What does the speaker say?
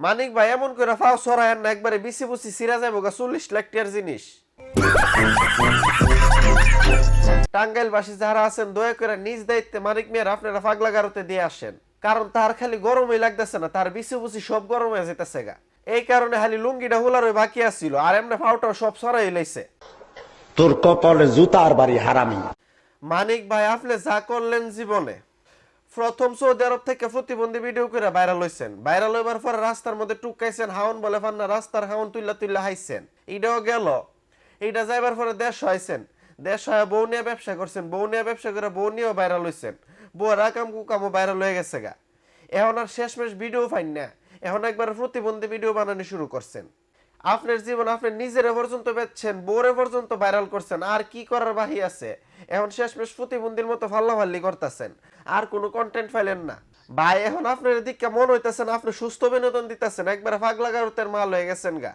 মানিক ভাই এমন করে ফাও সরায় না একবারে বিসি বুসি সিরা যাবো গা 40 লাখ টাকার জিনিস। টাঙ্গাইলবাসী যারা আছেন দয়া করে নিজ দায়িত্বে মানিক মিয়ার আপনারা পাগলা গারোতে দিয়ে আসেন, কারণ তার খালি গরমই লাগতেছে না, তার বিসি বুসি সব গরম হয়ে যেতেছে গা। এই কারণে খালি লুঙ্গিটা হুলারই বাকি আছিল, আর এমনি ফাউটাও সব সরাই লাইছে। তোর কপালে জুতার বাড়ি হারামি। মানিক ভাই আপনি যা করলেন জীবনে, প্রথম সৌদি আরব থেকে প্রতিবন্ধী ভিডিও করে ভাইরাল হইছেন, ভাইরাল হইবার পরে রাস্তার মধ্যে টুকাইছেন, হাউন বলে ফান্না রাস্তার হাউন তুইলা তুইলা হাইছেন, এইটাও গেল। এইটা যাইবার পরে দেশ হয়েছেন, দেশ হয় বউ নিয়ে ব্যবসা করছেন, বউ নিয়ে ব্যবসা করে বউ নিয়েও ভাইরাল হইছেন, বউরা কাম কুকামও ভাইরাল হয়ে গেছে গা। এখন আর শেষমেশ ভিডিও পাইন না, এখন একবার প্রতিবন্ধী ভিডিও বানানো শুরু করছেন। আপনার জীবন আপনি নিজেরে পর্যন্ত বেচছেন, বউরে পর্যন্ত ভাইরাল করছেন, আর কি করার বাহি আছে? এখন শেষমেশ প্রতিবন্ধীর মতো ফাল্লাফাল্লি করতেছেন, আর কোনো কন্টেন্ট ফাইলেন না ভাই। এখন আপনার দিকে মন হইতেছেন আপনি সুস্থ বিনোদন দিতেছেন, একবারে পাগলা গারুতের মাল হয়ে গেছেন গা।